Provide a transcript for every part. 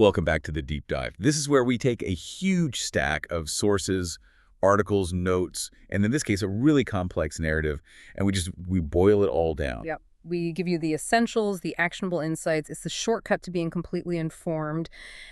Welcome back to the deep dive. This is where we take a huge stack of sources, articles, notes, and in this case, a really complex narrative, and we boil it all down. Yep. We give you the essentials, the actionable insights. It's the shortcut to being completely informed.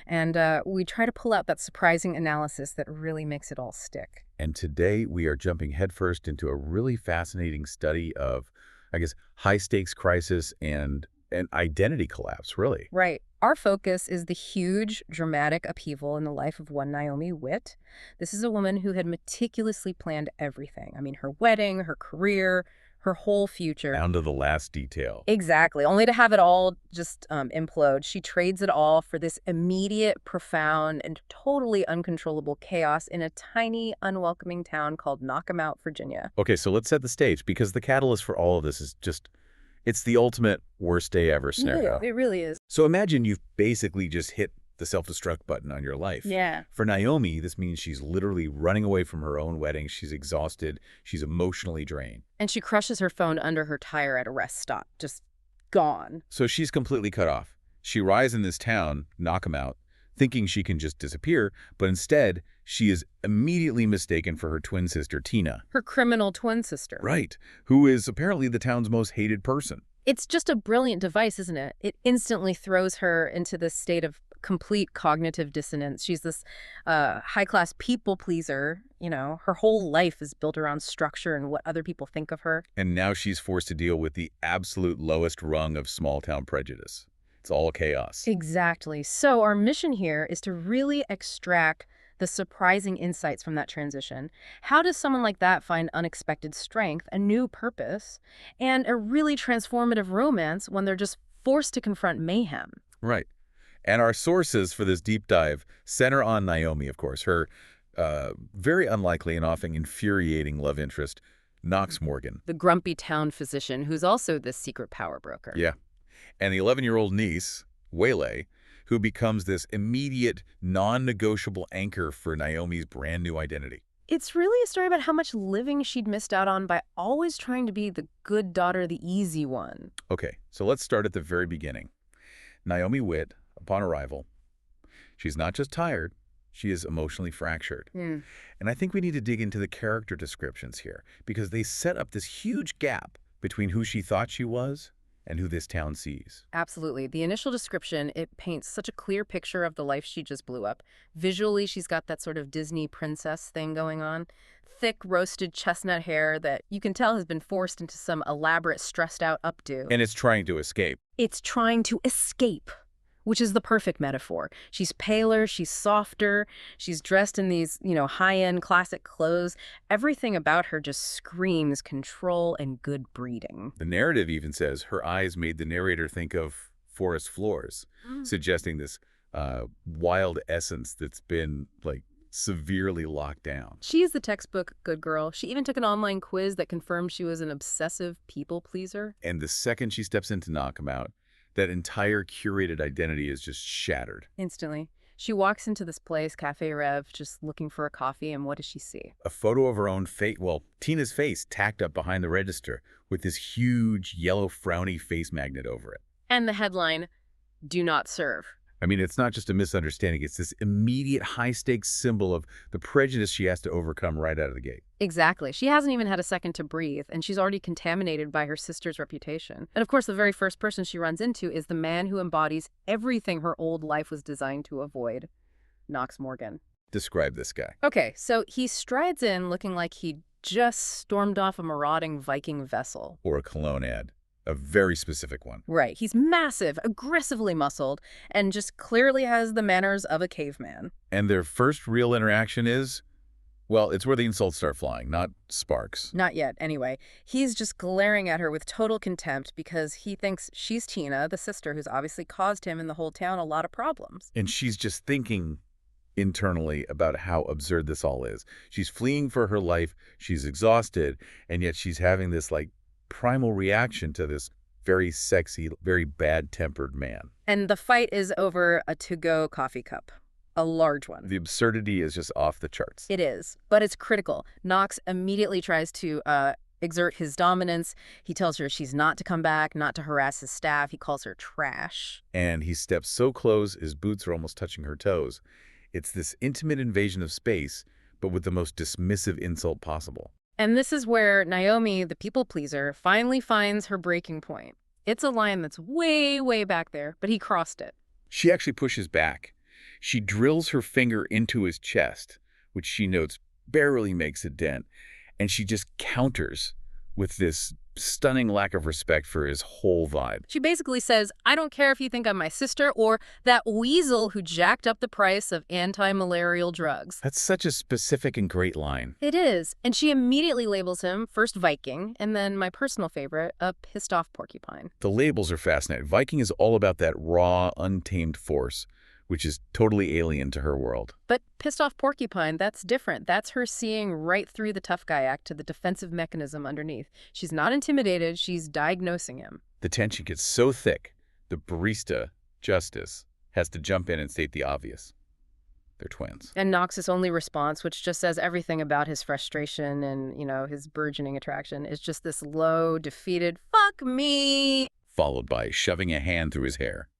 And we try to pull out that surprising analysis that really makes it all stick. And today we are jumping headfirst into a really fascinating study of, I guess, high-stakes crisis and an identity collapse, really. Right. Our focus is the huge, dramatic upheaval in the life of one Naomi Witt. This is a woman who had meticulously planned everything. I mean, her wedding, her career, her whole future. Down to the last detail. Exactly. Only to have it all just implode. She trades it all for this immediate, profound, and totally uncontrollable chaos in a tiny, unwelcoming town called Knockemout, Virginia. Okay, so let's set the stage, because the catalyst for all of this is just, it's the ultimate worst day ever scenario. Yeah, it really is. So imagine you've basically just hit the self-destruct button on your life. Yeah. For Naomi, this means she's literally running away from her own wedding. She's exhausted. She's emotionally drained. And she crushes her phone under her tire at a rest stop. Just gone. So she's completely cut off. She arrives in this town, Knockemout, thinking she can just disappear, but instead, she is immediately mistaken for her twin sister, Tina. Her criminal twin sister. Right, who is apparently the town's most hated person. It's just a brilliant device, isn't it? It instantly throws her into this state of complete cognitive dissonance. She's this high-class people pleaser. You know, her whole life is built around structure and what other people think of her. And now she's forced to deal with the absolute lowest rung of small-town prejudice. It's all chaos. Exactly. So our mission here is to really extract the surprising insights from that transition. How does someone like that find unexpected strength, a new purpose, and a really transformative romance when they're just forced to confront mayhem? Right. And our sources for this deep dive center on Naomi, of course, her very unlikely and often infuriating love interest, Knox Morgan. The grumpy town physician who's also this secret power broker. Yeah. And the 11-year-old niece, Waylay, who becomes this immediate, non-negotiable anchor for Naomi's brand new identity. It's really a story about how much living she'd missed out on by always trying to be the good daughter, the easy one. Okay, so let's start at the very beginning. Naomi Witt, upon arrival, she's not just tired, she is emotionally fractured. And I think we need to dig into the character descriptions here, because they set up this huge gap between who she thought she was and who this town sees. Absolutely. The initial description, it paints such a clear picture of the life she just blew up. Visually, she's got that sort of Disney princess thing going on. Thick, roasted chestnut hair that you can tell has been forced into some elaborate, stressed-out updo. And it's trying to escape. It's trying to escape, which is the perfect metaphor. She's paler, she's softer, she's dressed in these, high-end classic clothes. Everything about her just screams control and good breeding. The narrative even says her eyes made the narrator think of forest floors, suggesting this wild essence that's been, severely locked down. She is the textbook good girl. She even took an online quiz that confirmed she was an obsessive people pleaser. And the second she steps into Knockemout, that entire curated identity is just shattered. Instantly. She walks into this place, Cafe Rev, just looking for a coffee, and what does she see? A photo of her own face, Tina's face, tacked up behind the register with this huge yellow frowny face magnet over it. And the headline, "Do not serve." I mean, it's not just a misunderstanding. It's this immediate high-stakes symbol of the prejudice she has to overcome right out of the gate. Exactly. She hasn't even had a second to breathe, and she's already contaminated by her sister's reputation. And of course, the very first person she runs into is the man who embodies everything her old life was designed to avoid, Knox Morgan. Describe this guy. Okay, so he strides in looking like he just stormed off a marauding Viking vessel. Or a cologne ad. A very specific one. Right. He's massive, aggressively muscled, and just clearly has the manners of a caveman. And their first real interaction is, it's where the insults start flying, not sparks. Not yet, anyway. He's just glaring at her with total contempt because he thinks she's Tina, the sister who's obviously caused him and the whole town a lot of problems. And she's just thinking internally about how absurd this all is. She's fleeing for her life, she's exhausted, and yet she's having this, primal reaction to this very sexy, very bad-tempered man. And the fight is over a to-go coffee cup. A large one. The absurdity is just off the charts. It is, but it's critical. Knox immediately tries to exert his dominance. He tells her she's not to come back, not to harass his staff. He calls her trash. And he steps so close, his boots are almost touching her toes. It's this intimate invasion of space, but with the most dismissive insult possible. And this is where Naomi, the people pleaser, finally finds her breaking point. It's a line that's way, way back there, but he crossed it. She actually pushes back. She drills her finger into his chest, which she notes barely makes a dent, and she just counters with this stunning lack of respect for his whole vibe. She basically says, I don't care if you think I'm my sister or that weasel who jacked up the price of anti-malarial drugs. That's such a specific and great line. It is. And she immediately labels him first Viking, and then my personal favorite, a pissed-off porcupine. The labels are fascinating. Viking is all about that raw, untamed force, which is totally alien to her world. But pissed-off porcupine, that's different. That's her seeing right through the tough guy act to the defensive mechanism underneath. She's not intimidated, she's diagnosing him. The tension gets so thick, the barista, Justice, has to jump in and state the obvious. They're twins. And Knox's only response, which just says everything about his frustration and, his burgeoning attraction, is just this low, defeated, fuck me, followed by shoving a hand through his hair.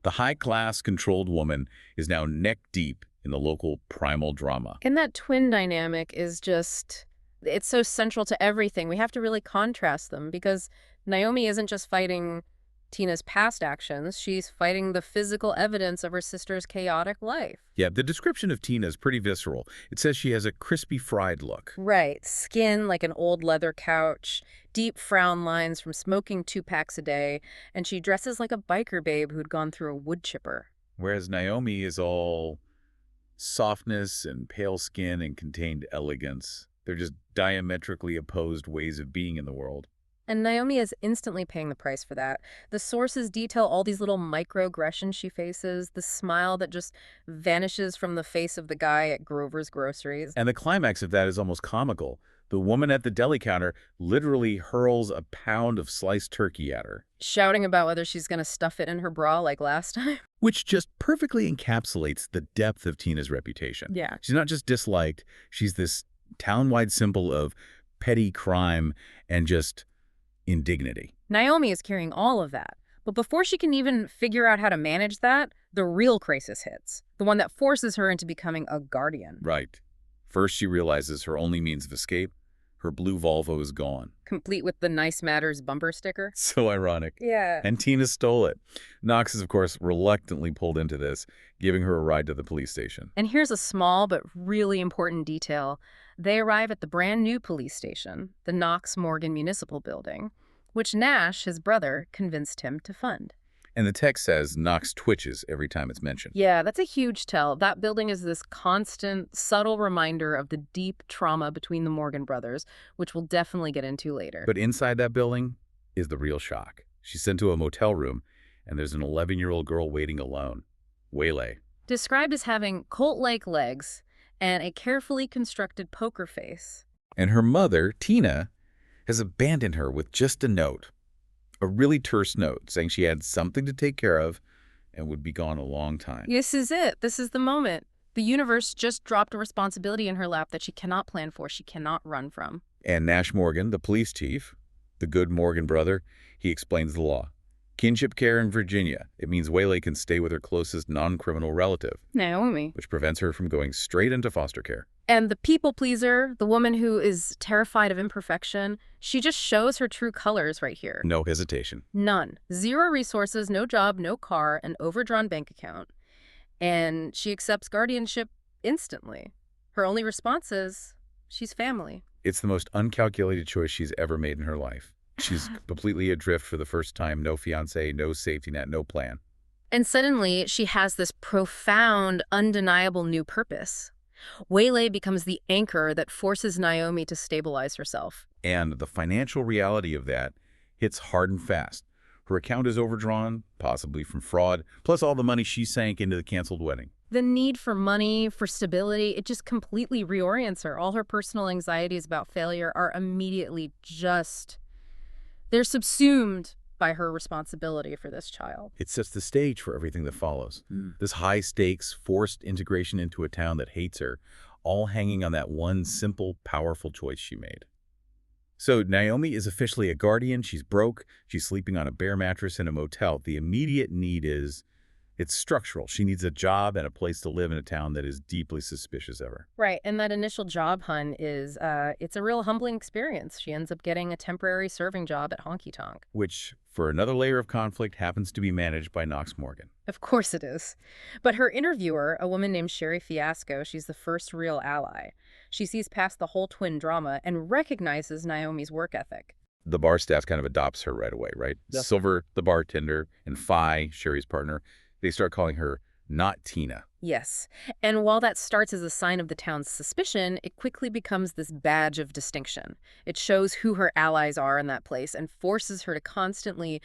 The high-class, controlled woman is now neck-deep in the local primal drama. And that twin dynamic is just, it's so central to everything. We have to really contrast them because Naomi isn't just fighting Tina's past actions, she's fighting the physical evidence of her sister's chaotic life. Yeah, the description of Tina is pretty visceral. It says she has a crispy fried look. Right. Skin like an old leather couch, deep frown lines from smoking 2 packs a day, and she dresses like a biker babe who'd gone through a wood chipper. Whereas Naomi is all softness and pale skin and contained elegance. They're just diametrically opposed ways of being in the world. And Naomi is instantly paying the price for that. The sources detail all these little microaggressions she faces, the smile that just vanishes from the face of the guy at Grover's Groceries. And the climax of that is almost comical. The woman at the deli counter literally hurls a pound of sliced turkey at her, shouting about whether she's going to stuff it in her bra like last time. Which just perfectly encapsulates the depth of Tina's reputation. Yeah. She's not just disliked, she's this town-wide symbol of petty crime and just indignity. Naomi is carrying all of that. But before she can even figure out how to manage that, the real crisis hits. The one that forces her into becoming a guardian. Right. First, she realizes her only means of escape, her blue Volvo, is gone. Complete with the Nice Matters bumper sticker. So ironic. Yeah. And Tina stole it. Knox is, of course, reluctantly pulled into this, giving her a ride to the police station. And here's a small but really important detail. They arrive at the brand new police station, the Knox-Morgan Municipal Building, which Nash, his brother, convinced him to fund. And the text says Knox twitches every time it's mentioned. Yeah, that's a huge tell. That building is this constant, subtle reminder of the deep trauma between the Morgan brothers, which we'll definitely get into later. But inside that building is the real shock. She's sent to a motel room, and there's an 11-year-old girl waiting alone. Waylay. Described as having colt-like legs and a carefully constructed poker face. And her mother, Tina, has abandoned her with just a note. A really terse note saying she had something to take care of and would be gone a long time. This is it. This is the moment. The universe just dropped a responsibility in her lap that she cannot plan for, she cannot run from. And Nash Morgan, the police chief, the good Morgan brother, he explains the law. Kinship care in Virginia. It means Waylay can stay with her closest non-criminal relative, Naomi. which prevents her from going straight into foster care. And the people pleaser, the woman who is terrified of imperfection, she just shows her true colors right here. No hesitation. None. 0 resources, no job, no car, an overdrawn bank account. And she accepts guardianship instantly. Her only response is, she's family. It's the most uncalculated choice she's ever made in her life. She's completely adrift for the first time, no fiance, no safety net, no plan. And suddenly, she has this profound, undeniable new purpose. Waylay becomes the anchor that forces Naomi to stabilize herself. And the financial reality of that hits hard and fast. Her account is overdrawn, possibly from fraud, plus all the money she sank into the canceled wedding. The need for money, for stability, it just completely reorients her. All her personal anxieties about failure are immediately they're subsumed by her responsibility for this child. It sets the stage for everything that follows. This high-stakes, forced integration into a town that hates her, all hanging on that one simple, powerful choice she made. So Naomi is officially a guardian. She's broke. She's sleeping on a bare mattress in a motel. The immediate need is it's structural. She needs a job and a place to live in a town that is deeply suspicious of her. Right, and that initial job hunt is, it's a real humbling experience. She ends up getting a temporary serving job at Honky Tonk. Which, for another layer of conflict, happens to be managed by Knox Morgan. Of course it is. But her interviewer, a woman named Sherry Fiasco, she's the first real ally. She sees past the whole twin drama and recognizes Naomi's work ethic. The bar staff kind of adopts her right away, right? Yeah. Silver, the bartender, and Phi, Sherry's partner, they start calling her not Tina. Yes. And while that starts as a sign of the town's suspicion, it quickly becomes this badge of distinction. It shows who her allies are in that place and forces her to constantly,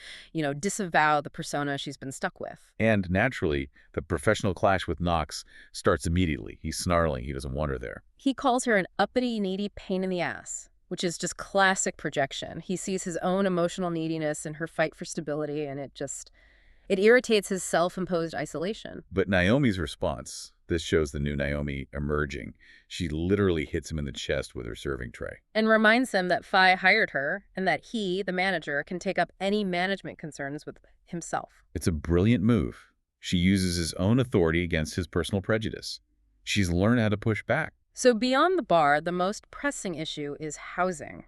disavow the persona she's been stuck with. And naturally, the professional clash with Knox starts immediately. He's snarling. He doesn't want her there. He calls her an uppity, needy pain in the ass, which is just classic projection. He sees his own emotional neediness in her fight for stability, and it irritates his self-imposed isolation. But Naomi's response, this shows the new Naomi emerging. She literally hits him in the chest with her serving tray. And reminds him that Phi hired her and that he, the manager, can take up any management concerns with himself. It's a brilliant move. She uses his own authority against his personal prejudice. She's learned how to push back. So beyond the bar, the most pressing issue is housing.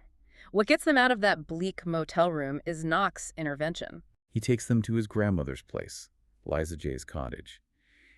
What gets them out of that bleak motel room is Knox's intervention. He takes them to his grandmother's place, Liza J's cottage.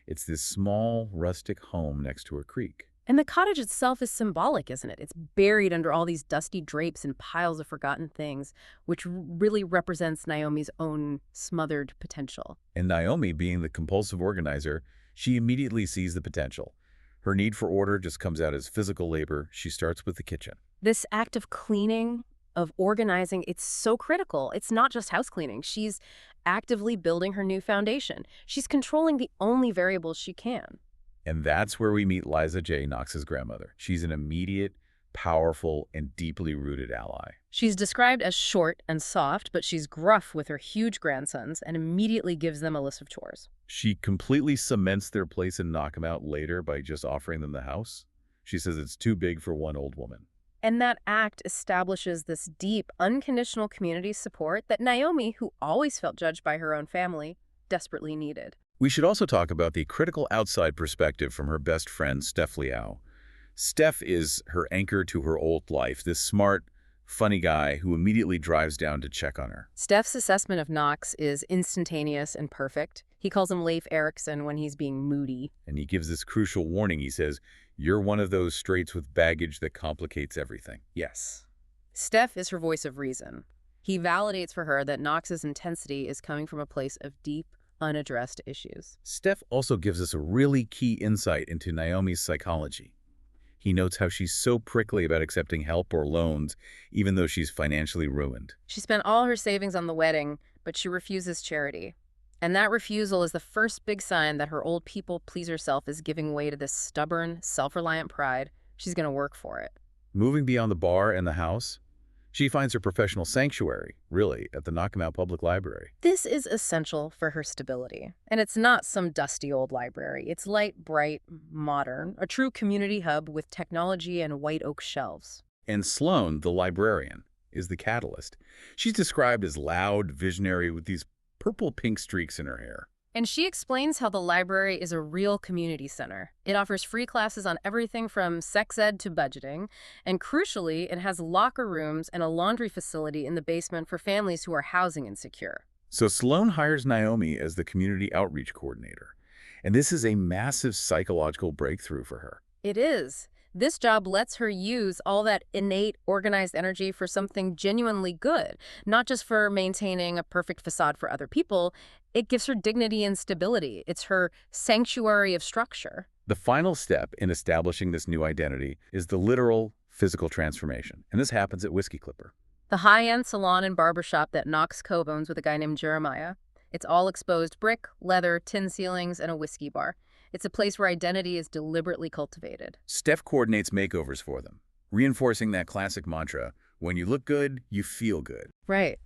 It's this small, rustic home next to a creek. And the cottage itself is symbolic, isn't it? It's buried under all these dusty drapes and piles of forgotten things, which really represents Naomi's own smothered potential. And Naomi, being the compulsive organizer, she immediately sees the potential. Her need for order just comes out as physical labor. She starts with the kitchen. This act of cleaning, of organizing, it's so critical. It's not just house cleaning. She's actively building her new foundation. She's controlling the only variables she can. And that's where we meet Liza J, Knox's grandmother. She's an immediate, powerful, and deeply rooted ally. She's described as short and soft, but she's gruff with her huge grandsons and immediately gives them a list of chores. She completely cements their place and knock them out later by just offering them the house. She says it's too big for one old woman. And that act establishes this deep, unconditional community support that Naomi, who always felt judged by her own family, desperately needed. We should also talk about the critical outside perspective from her best friend, Steph Liao. Steph is her anchor to her old life, this smart, funny guy who immediately drives down to check on her. Steph's assessment of Knox is instantaneous and perfect. He calls him Leif Erikson when he's being moody. And he gives this crucial warning. He says, "You're one of those straights with baggage that complicates everything." Yes. Steph is her voice of reason. He validates for her that Knox's intensity is coming from a place of deep, unaddressed issues. Steph also gives us a really key insight into Naomi's psychology. He notes how she's so prickly about accepting help or loans, even though she's financially ruined. She spent all her savings on the wedding, but she refuses charity. And that refusal is the first big sign that her old people-pleaser self is giving way to this stubborn, self-reliant pride. She's going to work for it. Moving beyond the bar and the house, she finds her professional sanctuary, really, at the Knockemout Public Library. This is essential for her stability. And it's not some dusty old library. It's light, bright, modern, a true community hub with technology and white oak shelves. And Sloane, the librarian, is the catalyst. She's described as loud, visionary, with these purple-pink streaks in her hair. And she explains how the library is a real community center. It offers free classes on everything from sex ed to budgeting, and crucially, it has locker rooms and a laundry facility in the basement for families who are housing insecure. So Sloane hires Naomi as the community outreach coordinator. And this is a massive psychological breakthrough for her. It is. This job lets her use all that innate, organized energy for something genuinely good, not just for maintaining a perfect facade for other people. It gives her dignity and stability. It's her sanctuary of structure. The final step in establishing this new identity is the literal physical transformation. And this happens at Whiskey Clipper. The high-end salon and barbershop that Knox co-owns with a guy named Jeremiah. It's all exposed brick, leather, tin ceilings, and a whiskey bar. It's a place where identity is deliberately cultivated. Steph coordinates makeovers for them, reinforcing that classic mantra, when you look good, you feel good. Right.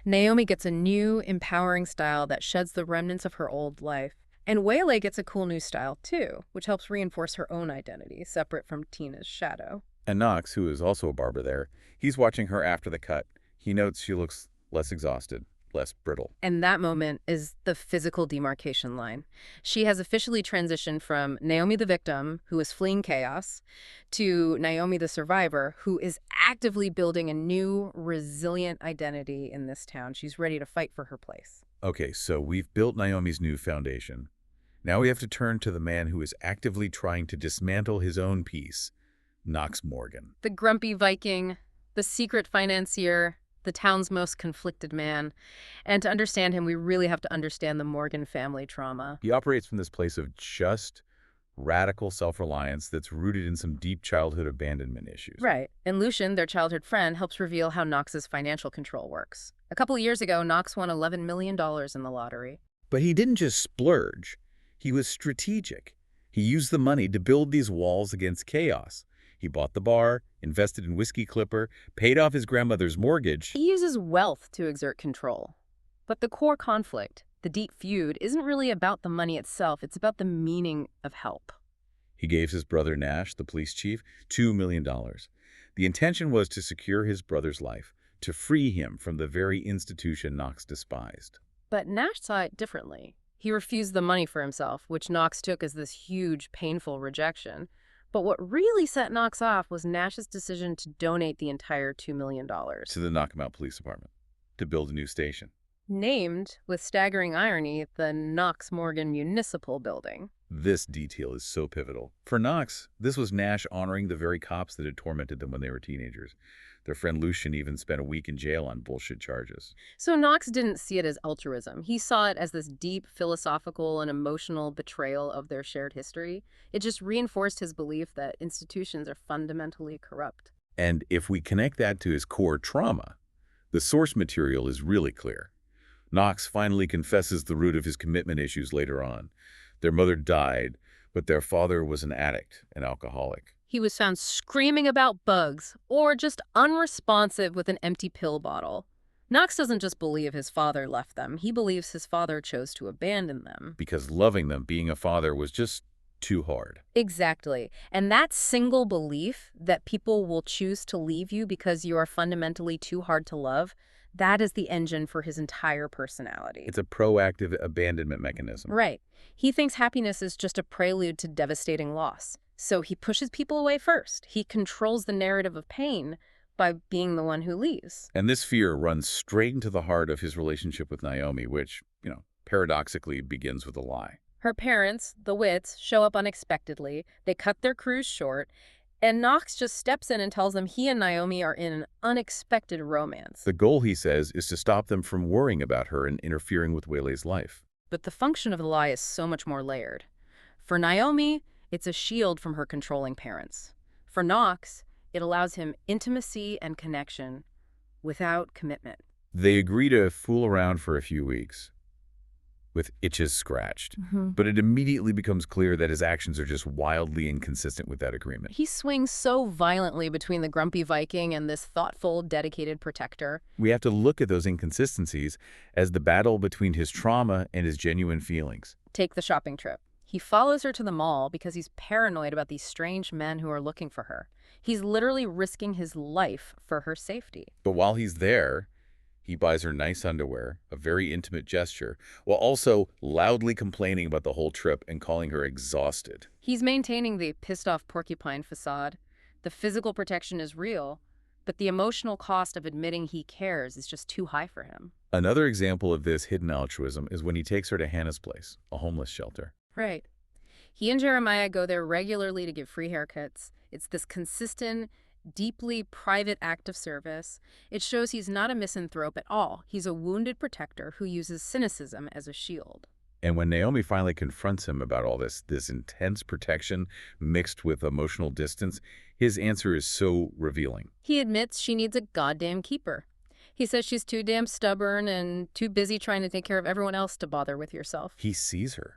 Naomi gets a new, empowering style that sheds the remnants of her old life. And Waylay gets a cool new style, too, which helps reinforce her own identity, separate from Tina's shadow. And Knox, who is also a barber there, he's watching her after the cut. He notes she looks less exhausted, less brittle. And that moment is the physical demarcation line. She has officially transitioned from Naomi the victim, who is fleeing chaos, to Naomi the survivor, who is actively building a new, resilient identity in this town. She's ready to fight for her place. Okay, so we've built Naomi's new foundation. Now we have to turn to the man who is actively trying to dismantle his own peace, Knox Morgan. The grumpy Viking, the secret financier, the town's most conflicted man. And to understand him, we really have to understand the Morgan family trauma. He operates from this place of just radical self-reliance that's rooted in some deep childhood abandonment issues. Right. And Lucian, their childhood friend, helps reveal how Knox's financial control works. A couple of years ago, Knox won $11 million in the lottery. But he didn't just splurge. He was strategic. He used the money to build these walls against chaos. He bought the bar, invested in Whiskey Clipper, paid off his grandmother's mortgage. He uses wealth to exert control. But the core conflict, the deep feud, isn't really about the money itself. It's about the meaning of help. He gave his brother Nash, the police chief, $2 million. The intention was to secure his brother's life, to free him from the very institution Knox despised. But Nash saw it differently. He refused the money for himself, which Knox took as this huge, painful rejection. But what really set Knox off was Nash's decision to donate the entire $2 million. To the Knockemout Police Department, to build a new station. Named, with staggering irony, the Knox Morgan Municipal Building. This detail is so pivotal. For Knox, this was Nash honoring the very cops that had tormented them when they were teenagers. Their friend Lucian even spent a week in jail on bullshit charges. So Knox didn't see it as altruism. He saw it as this deep philosophical and emotional betrayal of their shared history. It just reinforced his belief that institutions are fundamentally corrupt. And if we connect that to his core trauma, the source material is really clear. Knox finally confesses the root of his commitment issues later on. Their mother died, but their father was an addict, an alcoholic. He was found screaming about bugs or just unresponsive with an empty pill bottle. Knox doesn't just believe his father left them. He believes his father chose to abandon them. Because loving them, being a father, was just too hard. Exactly. And that single belief that people will choose to leave you because you are fundamentally too hard to love, that is the engine for his entire personality. It's a proactive abandonment mechanism. Right. He thinks happiness is just a prelude to devastating loss. So he pushes people away first. He controls the narrative of pain by being the one who leaves. And this fear runs straight into the heart of his relationship with Naomi, which, paradoxically begins with a lie. Her parents, the Witts, show up unexpectedly. They cut their cruise short. And Knox just steps in and tells them he and Naomi are in an unexpected romance. The goal, he says, is to stop them from worrying about her and interfering with Wele's life. But the function of the lie is so much more layered. For Naomi, it's a shield from her controlling parents. For Knox, it allows him intimacy and connection without commitment. They agree to fool around for a few weeks, with itches scratched. But it immediately becomes clear that his actions are just wildly inconsistent with that agreement. He swings so violently between the grumpy Viking and this thoughtful, dedicated protector. We have to look at those inconsistencies as the battle between his trauma and his genuine feelings. Take the shopping trip. He follows her to the mall because he's paranoid about these strange men who are looking for her. He's literally risking his life for her safety. But while he's there, he buys her nice underwear, a very intimate gesture, while also loudly complaining about the whole trip and calling her exhausted. He's maintaining the pissed-off porcupine facade. The physical protection is real, but the emotional cost of admitting he cares is just too high for him. Another example of this hidden altruism is when he takes her to Hannah's place, a homeless shelter. Right. He and Jeremiah go there regularly to give free haircuts. It's this consistent, deeply private act of service. It shows he's not a misanthrope at all. He's a wounded protector who uses cynicism as a shield. And when Naomi finally confronts him about all this intense protection mixed with emotional distance, his answer is so revealing. He admits she needs a goddamn keeper. He says she's too damn stubborn and too busy trying to take care of everyone else to bother with yourself. He sees her.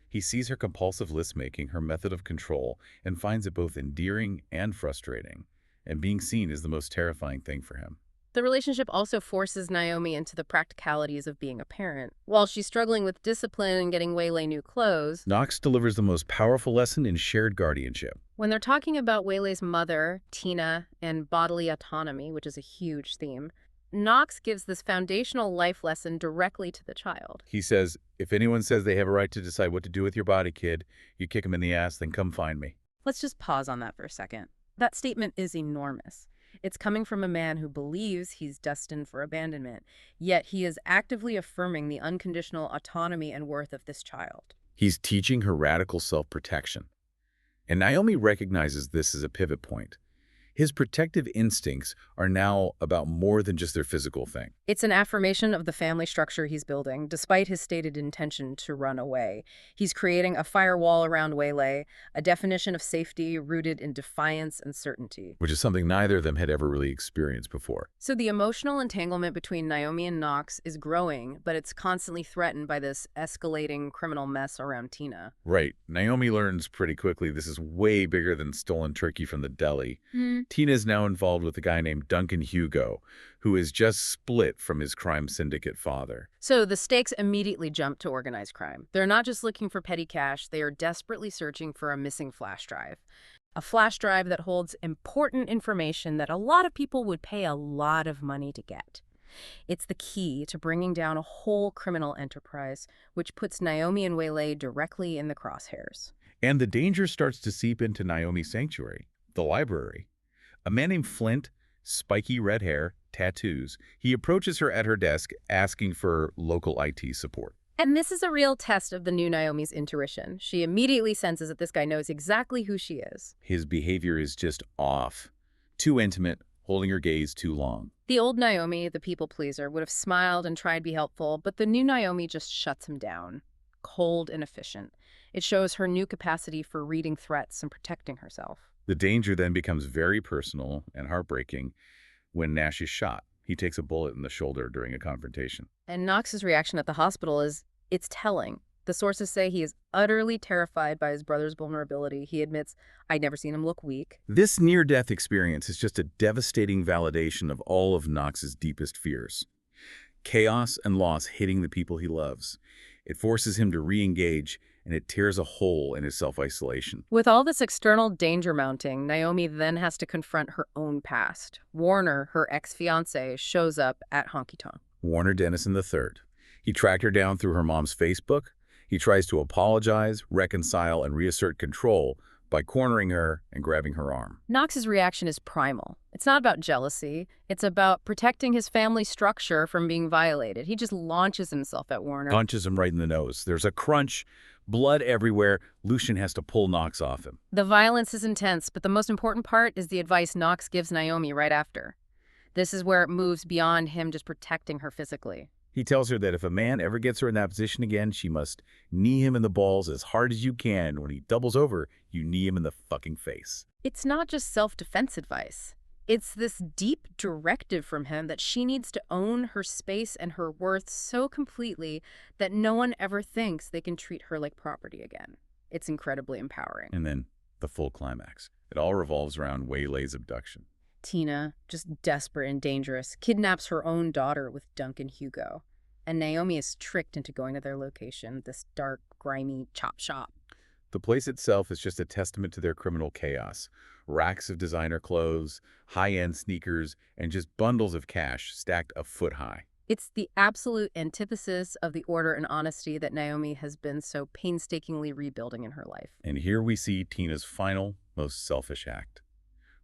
He sees her compulsive list-making, her method of control, and finds it both endearing and frustrating. And being seen is the most terrifying thing for him. The relationship also forces Naomi into the practicalities of being a parent. While she's struggling with discipline and getting Wele new clothes, Knox delivers the most powerful lesson in shared guardianship. When they're talking about Waylay's mother, Tina, and bodily autonomy, which is a huge theme, Knox gives this foundational life lesson directly to the child. He says, if anyone says they have a right to decide what to do with your body, kid, you kick them in the ass, then come find me. Let's just pause on that for a second. That statement is enormous. It's coming from a man who believes he's destined for abandonment, yet he is actively affirming the unconditional autonomy and worth of this child. He's teaching her radical self-protection. And Naomi recognizes this as a pivot point. His protective instincts are now about more than just their physical thing. It's an affirmation of the family structure he's building, despite his stated intention to run away. He's creating a firewall around Waylay, a definition of safety rooted in defiance and certainty. Which is something neither of them had ever really experienced before. So the emotional entanglement between Naomi and Knox is growing, but it's constantly threatened by this escalating criminal mess around Tina. Right. Naomi learns pretty quickly this is way bigger than stolen turkey from the deli. Tina is now involved with a guy named Duncan Hugo, who is just split from his crime syndicate father. So the stakes immediately jump to organized crime. They're not just looking for petty cash, they are desperately searching for a missing flash drive. A flash drive that holds important information that a lot of people would pay a lot of money to get. It's the key to bringing down a whole criminal enterprise, which puts Naomi and Waylay directly in the crosshairs. And the danger starts to seep into Naomi's sanctuary, the library. A man named Flint, spiky red hair, tattoos. He approaches her at her desk asking for local IT support. And this is a real test of the new Naomi's intuition. She immediately senses that this guy knows exactly who she is. His behavior is just off. Too intimate, holding her gaze too long. The old Naomi, the people pleaser, would have smiled and tried to be helpful, but the new Naomi just shuts him down. Cold and efficient. It shows her new capacity for reading threats and protecting herself. The danger then becomes very personal and heartbreaking when Nash is shot. He takes a bullet in the shoulder during a confrontation. And Knox's reaction at the hospital it's telling. The sources say he is utterly terrified by his brother's vulnerability. He admits, I'd never seen him look weak. This near-death experience is just a devastating validation of all of Knox's deepest fears. Chaos and loss hitting the people he loves. It forces him to re-engage, and it tears a hole in his self-isolation. With all this external danger mounting, Naomi then has to confront her own past. Warner, her ex-fiancé, shows up at Honky Tonk. Warner Dennison III. He tracked her down through her mom's Facebook. He tries to apologize, reconcile, and reassert control by cornering her and grabbing her arm. Knox's reaction is primal. It's not about jealousy. It's about protecting his family structure from being violated. He just launches himself at Warner. Punches him right in the nose. There's a crunch, blood everywhere. Lucian has to pull Knox off him. The violence is intense, but the most important part is the advice Knox gives Naomi right after. This is where it moves beyond him just protecting her physically. He tells her that if a man ever gets her in that position again, she must knee him in the balls as hard as you can. When he doubles over, you knee him in the fucking face. It's not just self-defense advice. It's this deep directive from him that she needs to own her space and her worth so completely that no one ever thinks they can treat her like property again. It's incredibly empowering. And then the full climax. It all revolves around Waylay's abduction. Tina, just desperate and dangerous, kidnaps her own daughter with Duncan Hugo. And Naomi is tricked into going to their location, this dark, grimy chop shop. The place itself is just a testament to their criminal chaos. Racks of designer clothes, high-end sneakers, and just bundles of cash stacked a foot high. It's the absolute antithesis of the order and honesty that Naomi has been so painstakingly rebuilding in her life. And here we see Tina's final, most selfish act.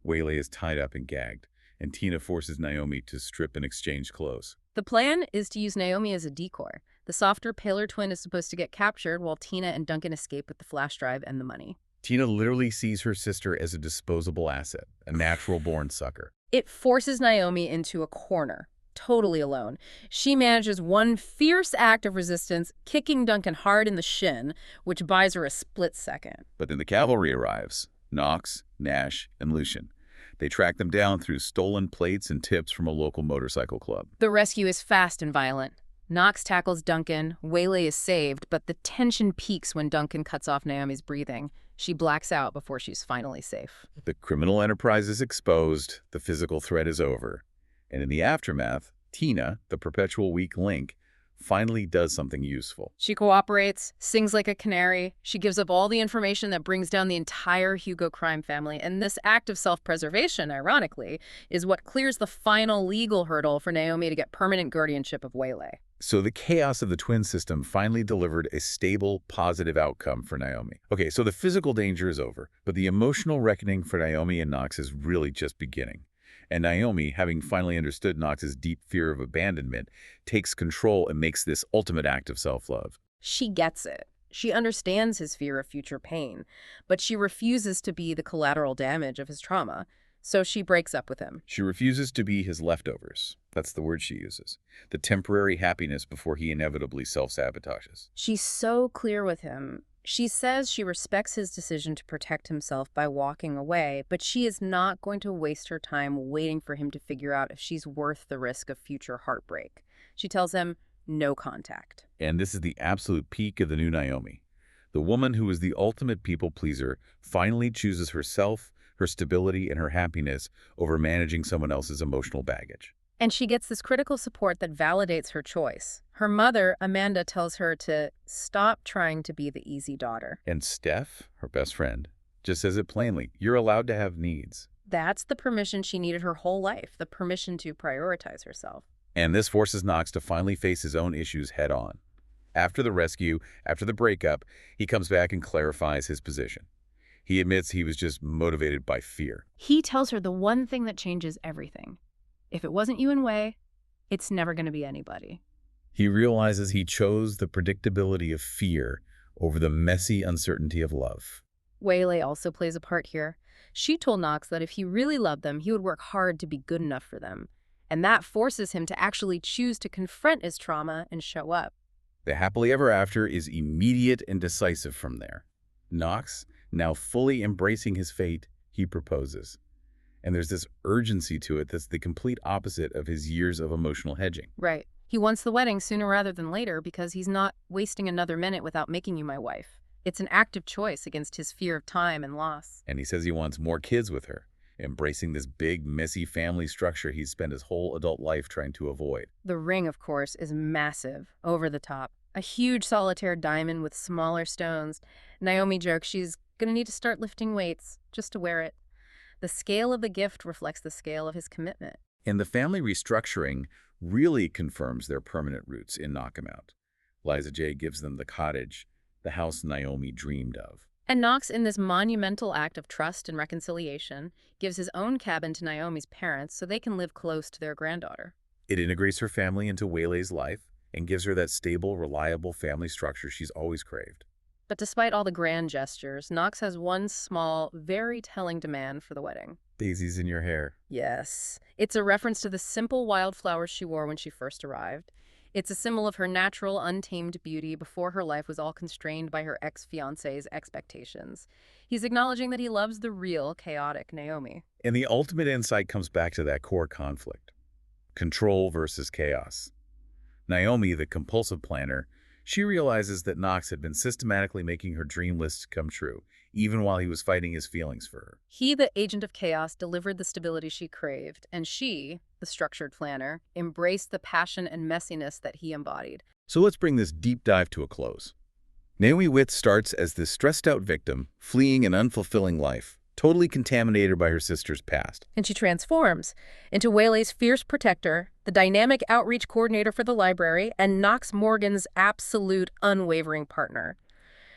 Waylay is tied up and gagged, and Tina forces Naomi to strip and exchange clothes. The plan is to use Naomi as a decoy. The softer, paler twin is supposed to get captured while Tina and Duncan escape with the flash drive and the money. Tina literally sees her sister as a disposable asset, a natural-born sucker. It forces Naomi into a corner, totally alone. She manages one fierce act of resistance, kicking Duncan hard in the shin, which buys her a split second. But then the cavalry arrives. Knox, Nash, and Lucian. They track them down through stolen plates and tips from a local motorcycle club. The rescue is fast and violent. Knox tackles Duncan, Waylay is saved, but the tension peaks when Duncan cuts off Naomi's breathing. She blacks out before she's finally safe. The criminal enterprise is exposed, the physical threat is over. And in the aftermath, Tina, the perpetual weak link, finally does something useful. She cooperates, sings like a canary. She gives up all the information that brings down the entire Hugo crime family. And this act of self-preservation, ironically, is what clears the final legal hurdle for Naomi to get permanent guardianship of Waylay. So the chaos of the twin system finally delivered a stable, positive outcome for Naomi. Okay, so the physical danger is over, but the emotional reckoning for Naomi and Knox is really just beginning. And Naomi, having finally understood Knox's deep fear of abandonment, takes control and makes this ultimate act of self-love. She gets it. She understands his fear of future pain, but she refuses to be the collateral damage of his trauma, so she breaks up with him. She refuses to be his leftovers. That's the word she uses. The temporary happiness before he inevitably self-sabotages. She's so clear with him. She says she respects his decision to protect himself by walking away, but she is not going to waste her time waiting for him to figure out if she's worth the risk of future heartbreak. She tells him, no contact. And this is the absolute peak of the new Naomi. The woman who is the ultimate people pleaser finally chooses herself, her stability, and her happiness over managing someone else's emotional baggage. And she gets this critical support that validates her choice. Her mother, Amanda, tells her to stop trying to be the easy daughter. And Steph, her best friend, just says it plainly, you're allowed to have needs. That's the permission she needed her whole life, the permission to prioritize herself. And this forces Knox to finally face his own issues head on. After the rescue, after the breakup, he comes back and clarifies his position. He admits he was just motivated by fear. He tells her the one thing that changes everything. If it wasn't you and Way, it's never going to be anybody. He realizes he chose the predictability of fear over the messy uncertainty of love. Waylay also plays a part here. She told Knox that if he really loved them, he would work hard to be good enough for them. And that forces him to actually choose to confront his trauma and show up. The happily ever after is immediate and decisive from there. Knox, now fully embracing his fate, he proposes. And there's this urgency to it that's the complete opposite of his years of emotional hedging. Right. He wants the wedding sooner rather than later because he's not wasting another minute without making you my wife. It's an active choice against his fear of time and loss. And he says he wants more kids with her, embracing this big, messy family structure he's spent his whole adult life trying to avoid. The ring, of course, is massive, over the top. A huge solitaire diamond with smaller stones. Naomi jokes she's going to need to start lifting weights just to wear it. The scale of the gift reflects the scale of his commitment. And the family restructuring really confirms their permanent roots in Knockamout. Liza J. gives them the cottage, the house Naomi dreamed of. And Knox, in this monumental act of trust and reconciliation, gives his own cabin to Naomi's parents so they can live close to their granddaughter. It integrates her family into Waylay's life and gives her that stable, reliable family structure she's always craved. But despite all the grand gestures, Knox has one small, very telling demand for the wedding. Daisies in your hair. Yes. It's a reference to the simple wildflowers she wore when she first arrived. It's a symbol of her natural, untamed beauty before her life was all constrained by her ex-fiancé's expectations. He's acknowledging that he loves the real, chaotic Naomi. And the ultimate insight comes back to that core conflict. Control versus chaos. Naomi, the compulsive planner, she realizes that Knox had been systematically making her dream list come true, even while he was fighting his feelings for her. He, the agent of chaos, delivered the stability she craved, and she, the structured planner, embraced the passion and messiness that he embodied. So let's bring this deep dive to a close. Naomi Witt starts as this stressed-out victim, fleeing an unfulfilling life, totally contaminated by her sister's past. And she transforms into Waylay's fierce protector, the dynamic outreach coordinator for the library, and Knox Morgan's absolute unwavering partner.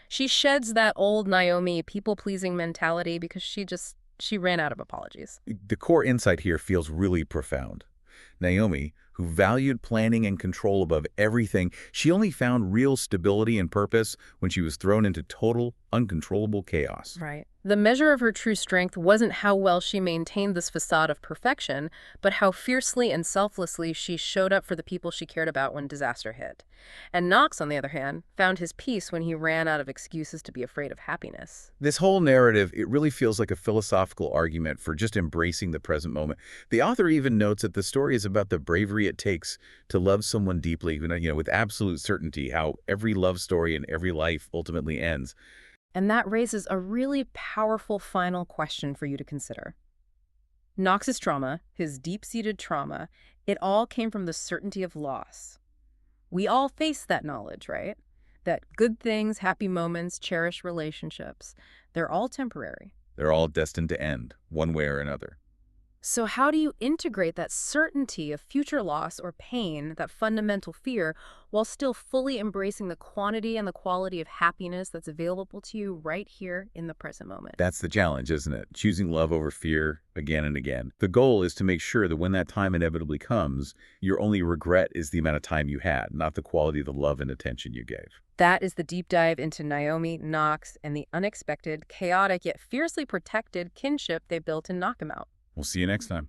She sheds that old Naomi people-pleasing mentality because she ran out of apologies. The core insight here feels really profound. Naomi, who valued planning and control above everything, she only found real stability and purpose when she was thrown into total, uncontrollable chaos. Right. The measure of her true strength wasn't how well she maintained this facade of perfection, but how fiercely and selflessly she showed up for the people she cared about when disaster hit. And Knox, on the other hand, found his peace when he ran out of excuses to be afraid of happiness. This whole narrative, it really feels like a philosophical argument for just embracing the present moment. The author even notes that the story is about the bravery it takes to love someone deeply, with absolute certainty, how every love story in every life ultimately ends. And that raises a really powerful final question for you to consider. Knox's trauma, his deep-seated trauma, it all came from the certainty of loss. We all face that knowledge, right? That good things, happy moments, cherished relationships, they're all temporary. They're all destined to end, one way or another. So how do you integrate that certainty of future loss or pain, that fundamental fear, while still fully embracing the quantity and the quality of happiness that's available to you right here in the present moment? That's the challenge, isn't it? Choosing love over fear again and again. The goal is to make sure that when that time inevitably comes, your only regret is the amount of time you had, not the quality of the love and attention you gave. That is the deep dive into Naomi, Knox, and the unexpected, chaotic, yet fiercely protected kinship they built in Knockabout. We'll see you next time.